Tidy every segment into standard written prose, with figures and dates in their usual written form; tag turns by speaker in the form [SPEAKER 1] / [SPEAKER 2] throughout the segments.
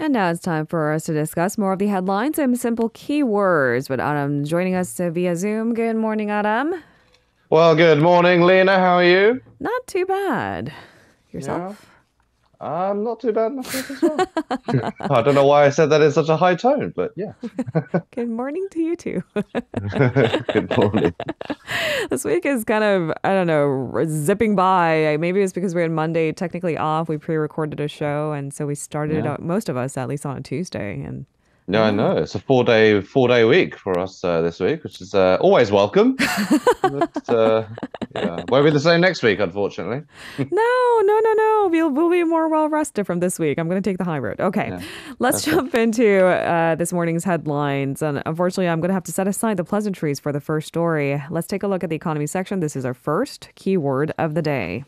[SPEAKER 1] And now it's time for us to discuss more of the headlines and simple keywords with Adam joining us via Zoom. Good morning, Adam.
[SPEAKER 2] Well, good morning, Lena. How are you?
[SPEAKER 1] Not too bad.
[SPEAKER 2] Yeah,
[SPEAKER 1] Yourself?
[SPEAKER 2] I'm not too bad myself as well. I don't know why I said that in such a high tone, but yeah.
[SPEAKER 1] Good morning to you too.
[SPEAKER 2] Good morning.
[SPEAKER 1] This week is kind of, I don't know, zipping by. Maybe it's because we're on Monday, technically off. We pre-recorded a show, and so we started
[SPEAKER 2] Yeah.
[SPEAKER 1] out, most of us, at least on a Tuesday. And I
[SPEAKER 2] Yeah,
[SPEAKER 1] don't
[SPEAKER 2] I
[SPEAKER 1] know.
[SPEAKER 2] know. It's a four day week for us this week, which is always welcome. But yeah, won't be the same next week, unfortunately.
[SPEAKER 1] No, no, no, no. We'll be more well rested from this week. I'm going to take the high road. Okay,
[SPEAKER 2] Yeah.
[SPEAKER 1] let's
[SPEAKER 2] Okay.
[SPEAKER 1] jump into this morning's headlines. And unfortunately, I'm going to have to set aside the pleasantries for the first story. Let's take a look at the economy section. This is our first keyword of the day.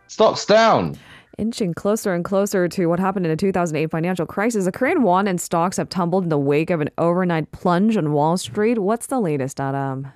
[SPEAKER 2] Stocks down.
[SPEAKER 1] Inching closer and closer to what happened in the 2008 financial crisis, the Korean won and stocks have tumbled in the wake of an overnight plunge on Wall Street. What's the latest, Adam?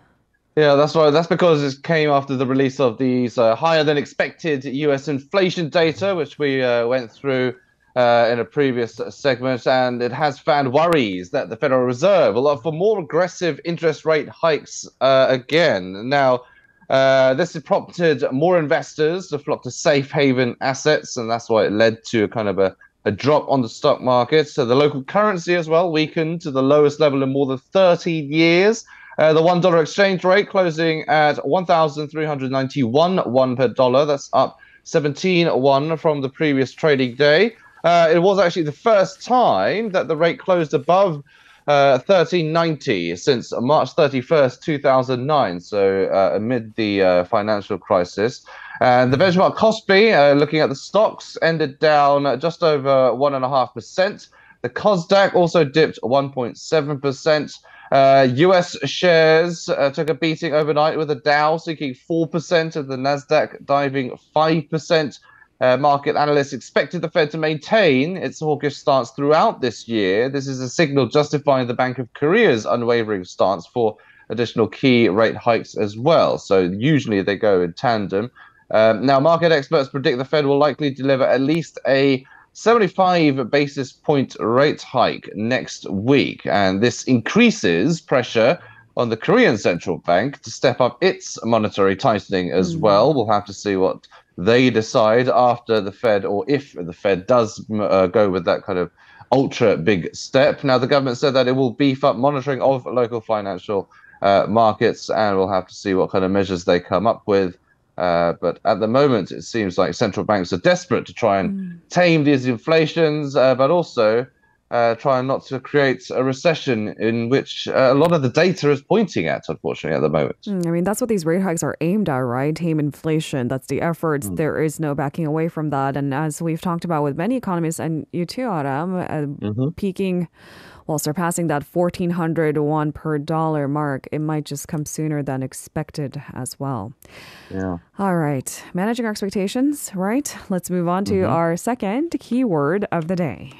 [SPEAKER 2] Yeah, that's right. That's because it came after the release of these higher than expected US inflation data, which we went through in a previous segment. And it has found worries that the Federal Reserve will offer more aggressive interest rate hikes again. Now, this has prompted more investors to flock to safe haven assets, and that's why it led to a kind of a drop on the stock market. So the local currency as well weakened to the lowest level in more than 30 years. The $1 exchange rate closing at 1,391 won per dollar. That's up 17 won from the previous trading day. It was actually the first time that the rate closed above 1390 since March 31st, 2009. So amid the financial crisis. And the benchmark Kospi, looking at the stocks, ended down just over 1.5%. The Kosdaq also dipped 1.7%. US shares took a beating overnight with the Dow sinking 4% and the Nasdaq diving 5%. Market analysts expected the Fed to maintain its hawkish stance throughout this year. This is a signal justifying the Bank of Korea's unwavering stance for additional key rate hikes as well. So usually they go in tandem. Now, market experts predict the Fed will likely deliver at least a 75 basis point rate hike next week. And this increases pressure on the Korean central bank to step up its monetary tightening as well. We'll have to see what they decide after the Fed, or if the Fed does go with that kind of ultra big step. Now, the government said that it will beef up monitoring of local financial markets, and we'll have to see what kind of measures they come up with. But at the moment, it seems like central banks are desperate to try and tame these inflations, but also trying not to create a recession in which a lot of the data is pointing at, unfortunately, at the moment.
[SPEAKER 1] I mean, that's what these rate hikes are aimed at, right? Tame inflation. That's the efforts. There is no backing away from that. And as we've talked about with many economists, and you too, Adam, peaking, well, surpassing that 1,400 won per dollar mark, it might just come sooner than expected as well.
[SPEAKER 2] Yeah.
[SPEAKER 1] All right. Managing our expectations, right? Let's move on to our second keyword of the day.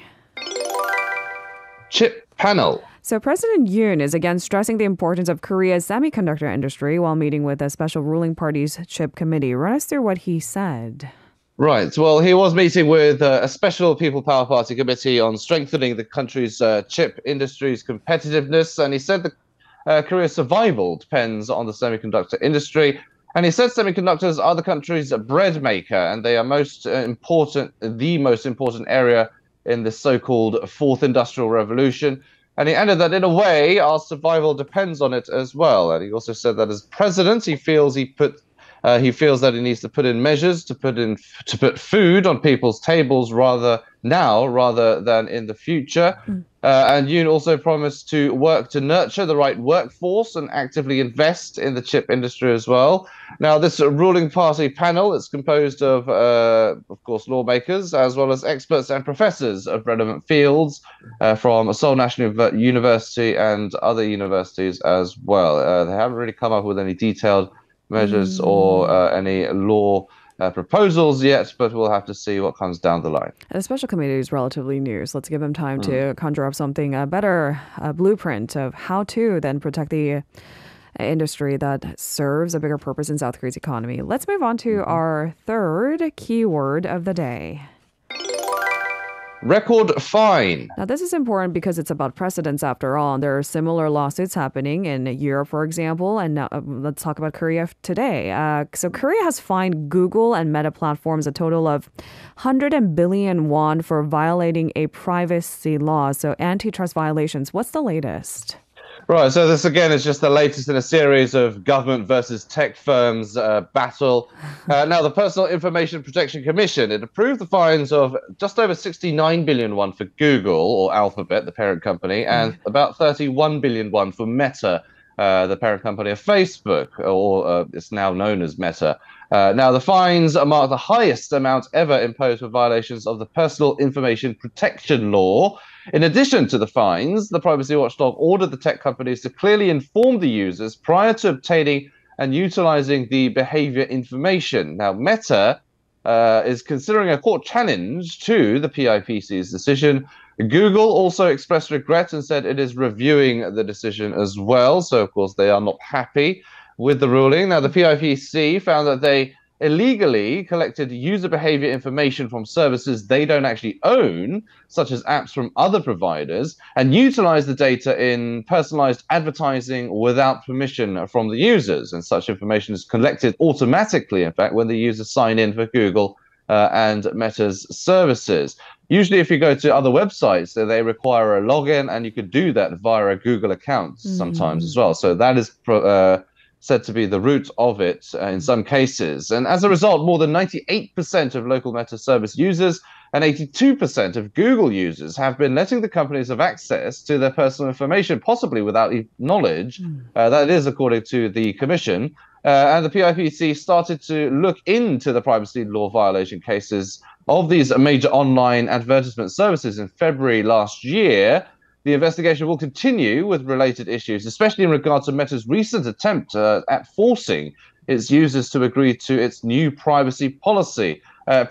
[SPEAKER 2] Chip panel.
[SPEAKER 1] So President Yoon is again stressing the importance of Korea's semiconductor industry while meeting with a special ruling party's chip committee. Run us through what he said.
[SPEAKER 2] Right. Well, he was meeting with a special People Power Party committee on strengthening the country's chip industry's competitiveness. And he said that Korea's survival depends on the semiconductor industry. And he said semiconductors are the country's bread maker, and they are the most important area in the so-called Fourth Industrial Revolution. And he added that in a way, our survival depends on it as well. And he also said that as president, he feels that he needs to put in measures to put food on people's tables rather than in the future. And Yoon also promised to work to nurture the right workforce and actively invest in the chip industry as well. Now, this ruling party panel is composed of course, lawmakers as well as experts and professors of relevant fields from Seoul National University and other universities as well. They haven't really come up with any detailed measures or any law proposals yet, but we'll have to see what comes down the line.
[SPEAKER 1] The special committee is relatively new, so let's give them time to conjure up something better, a blueprint of how to then protect the industry that serves a bigger purpose in South Korea's economy. Let's move on to our third keyword of the day.
[SPEAKER 2] record fine.
[SPEAKER 1] Now, this is important because it's about precedents after all. And there are similar lawsuits happening in Europe, for example. And now let's talk about Korea today. So Korea has fined Google and Meta platforms a total of 100 billion won for violating a privacy law. So antitrust violations. What's the latest?
[SPEAKER 2] Right, so this again is just the latest in a series of government versus tech firms battle. Now, the Personal Information Protection Commission, it approved the fines of just over 69 billion won for Google or Alphabet, the parent company, and about 31 billion won for Meta, the parent company of Facebook, or it's now known as Meta. Now, the fines mark the highest amount ever imposed for violations of the Personal Information Protection Law. In addition to the fines, the privacy watchdog ordered the tech companies to clearly inform the users prior to obtaining and utilizing the behavior information. Now, Meta is considering a court challenge to the PIPC's decision. Google also expressed regret and said it is reviewing the decision as well. So, of course, they are not happy with the ruling. Now, the PIPC found that they illegally collected user behavior information from services they don't actually own, such as apps from other providers, and utilized the data in personalized advertising without permission from the users. And such information is collected automatically, in fact, when the users sign in for Google and Meta's services. Usually, if you go to other websites, they require a login, and you could do that via a Google account sometimes as well. So that is said to be the root of it in some cases. And as a result, more than 98% of local Meta service users and 82% of Google users have been letting the companies have access to their personal information, possibly without knowledge. That is according to the commission. And the PIPC started to look into the privacy law violation cases of these major online advertisement services in February last year. The investigation will continue with related issues, especially in regard to Meta's recent attempt at forcing its users to agree to its new privacy policy.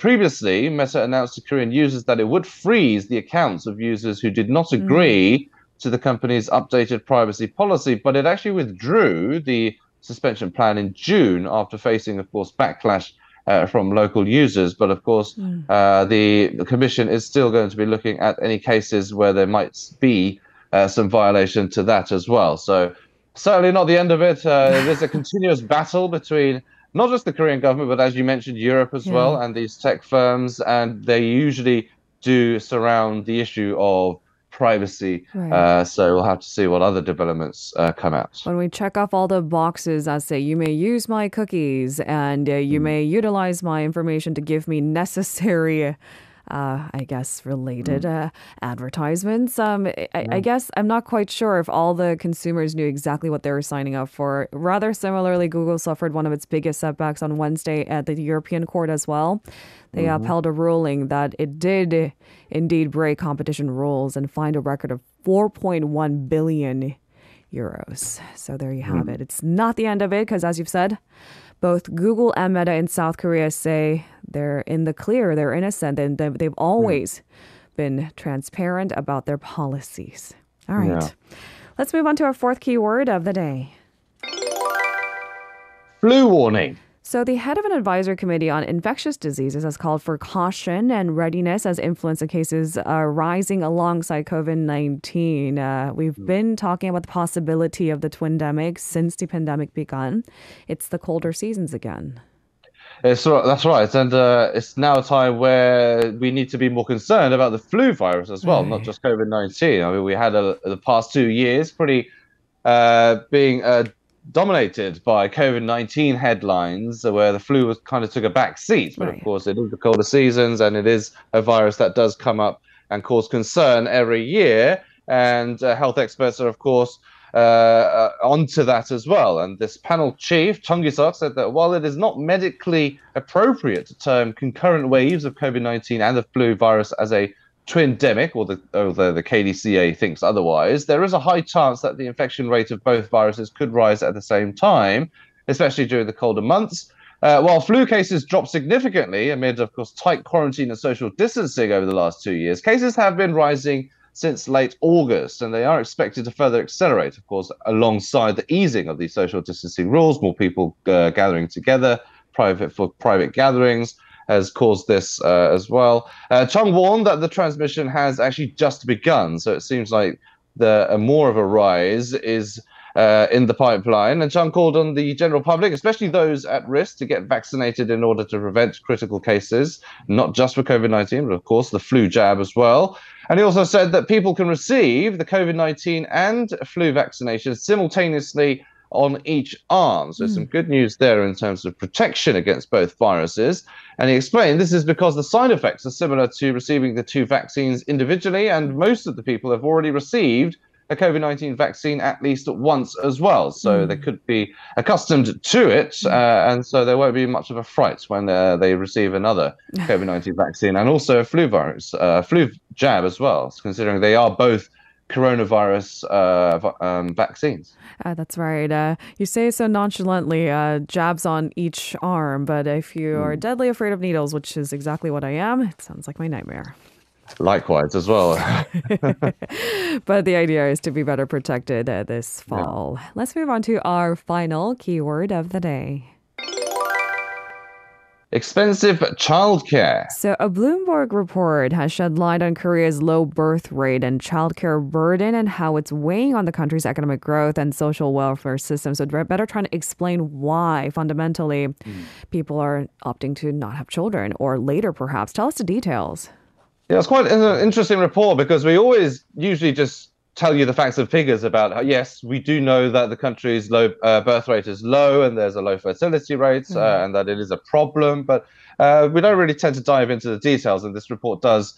[SPEAKER 2] Previously, Meta announced to Korean users that it would freeze the accounts of users who did not agree to the company's updated privacy policy, but it actually withdrew the suspension plan in June after facing, of course, backlash from local users. But of course, the commission is still going to be looking at any cases where there might be some violation to that as well. So certainly not the end of it. There's a continuous battle between not just the Korean government, but as you mentioned, Europe as well, and these tech firms. And they usually do surround the issue of privacy. So we'll have to see what other developments come out.
[SPEAKER 1] When we check off all the boxes that say you may use my cookies and you may utilize my information to give me necessary I guess, related advertisements. I guess I'm not quite sure if all the consumers knew exactly what they were signing up for. Rather similarly, Google suffered one of its biggest setbacks on Wednesday at the European Court as well. They upheld a ruling that it did indeed break competition rules and fined a record of 4.1 billion euros. So there you have it. It's not the end of it because, as you've said, both Google and Meta in South Korea say they're in the clear, they're innocent, and they've always been transparent about their policies. All right. Yeah. Let's move on to our fourth keyword of the day.
[SPEAKER 2] Flu warning.
[SPEAKER 1] So the head of an advisory committee on infectious diseases has called for caution and readiness as influenza cases are rising alongside COVID-19. We've been talking about the possibility of the twindemic since the pandemic began. It's the colder seasons again.
[SPEAKER 2] That's right. And it's now a time where we need to be more concerned about the flu virus as well, not just COVID-19. I mean, we had the past 2 years pretty being dominated by COVID-19 headlines where the flu was kind of took a back seat. But of course, it is the colder seasons and it is a virus that does come up and cause concern every year. And health experts are, of course, onto that as well. And this panel chief, Chung Gi-seok, said that while it is not medically appropriate to term concurrent waves of COVID-19 and the flu virus as a twindemic, although the KDCA thinks otherwise, there is a high chance that the infection rate of both viruses could rise at the same time, especially during the colder months. While flu cases dropped significantly amid, of course, tight quarantine and social distancing over the last 2 years, cases have been rising since late August, and they are expected to further accelerate, of course, alongside the easing of these social distancing rules, more people gathering together, private gatherings. has caused this as well. Chung warned that the transmission has actually just begun, so it seems like more of a rise is in the pipeline. And Chung called on the general public, especially those at risk, to get vaccinated in order to prevent critical cases, not just for COVID-19, but of course the flu jab as well. And he also said that people can receive the COVID-19 and flu vaccination simultaneously on each arm. So some good news there in terms of protection against both viruses. And he explained this is because the side effects are similar to receiving the two vaccines individually, and most of the people have already received a COVID-19 vaccine at least once as well. So they could be accustomed to it, and so there won't be much of a fright when they receive another COVID-19 vaccine, and also a flu jab as well, considering they are both coronavirus vaccines.
[SPEAKER 1] That's right. You say so nonchalantly, jabs on each arm, but if you are deadly afraid of needles, which is exactly what I am, it sounds like my nightmare.
[SPEAKER 2] Likewise as well.
[SPEAKER 1] But the idea is to be better protected this fall. Yeah. Let's move on to our final keyword of the day. Expensive childcare. So a Bloomberg report has shed light on Korea's low birth rate and childcare burden and how it's weighing on the country's economic growth and social welfare system. So better trying to explain why fundamentally people are opting to not have children, or later perhaps. Tell us the details.
[SPEAKER 2] Yeah, it's quite an interesting report because we always usually just tell you the facts and figures about how, yes, we do know that the country's low birth rate is low and there's a low fertility rate and that it is a problem. But we don't really tend to dive into the details, and this report does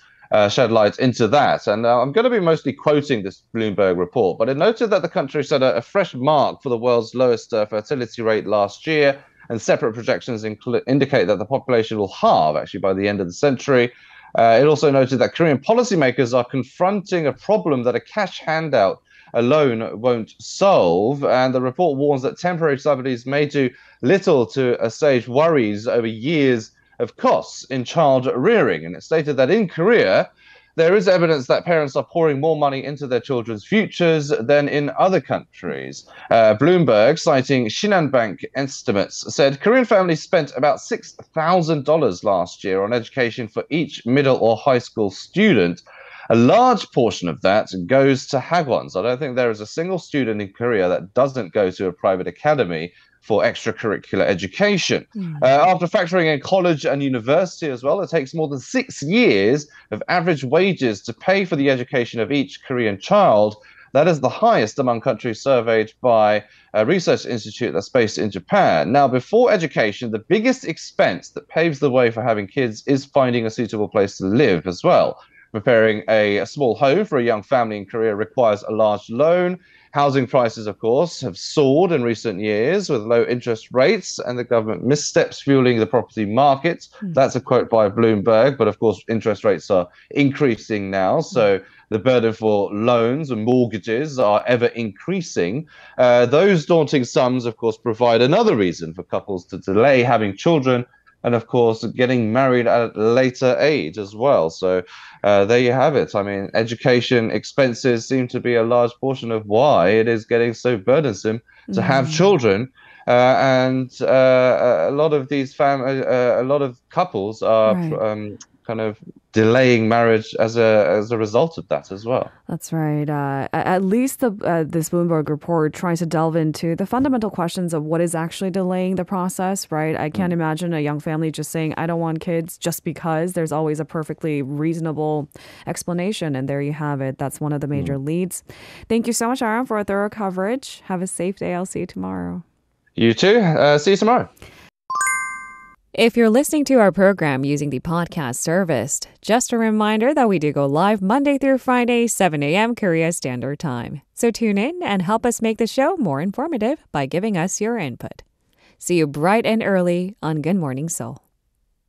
[SPEAKER 2] shed light into that. And I'm going to be mostly quoting this Bloomberg report, but it noted that the country set a fresh mark for the world's lowest fertility rate last year, and separate projections indicate that the population will halve actually by the end of the century. It also noted that Korean policymakers are confronting a problem that a cash handout alone won't solve. And the report warns that temporary subsidies may do little to assuage worries over years of costs in child rearing. And it stated that in Korea, there is evidence that parents are pouring more money into their children's futures than in other countries. Bloomberg, citing Shinhan Bank estimates, said Korean families spent about $6,000 last year on education for each middle or high school student. A large portion of that goes to hagwons. I don't think there is a single student in Korea that doesn't go to a private academy for extracurricular education. After factoring in college and university as well, it takes more than 6 years of average wages to pay for the education of each Korean child. That is the highest among countries surveyed by a research institute that's based in Japan. Now, before education, the biggest expense that paves the way for having kids is finding a suitable place to live as well. Preparing a small home for a young family in Korea requires a large loan. Housing prices, of course, have soared in recent years with low interest rates and the government missteps fueling the property market. That's a quote by Bloomberg. But of course, interest rates are increasing now. So the burden for loans and mortgages are ever increasing. Those daunting sums, of course, provide another reason for couples to delay having children, and of course, getting married at a later age as well. So there you have it. I mean, education expenses seem to be a large portion of why it is getting so burdensome to have children. And a lot of these a lot of couples are kind of delaying marriage as a result of that as well.
[SPEAKER 1] That's right. At least this Bloomberg report tries to delve into the fundamental questions of what is actually delaying the process, right? I can't imagine a young family just saying, I don't want kids just because. There's always a perfectly reasonable explanation. And there you have it. That's one of the major leads. Thank you so much, Arirang, for a thorough coverage. Have a safe day. I'll see you tomorrow.
[SPEAKER 2] You too. See you tomorrow.
[SPEAKER 1] If you're listening to our program using the podcast service, just a reminder that we do go live Monday through Friday, 7 a.m. Korea Standard Time. So tune in and help us make the show more informative by giving us your input. See you bright and early on Good Morning Seoul.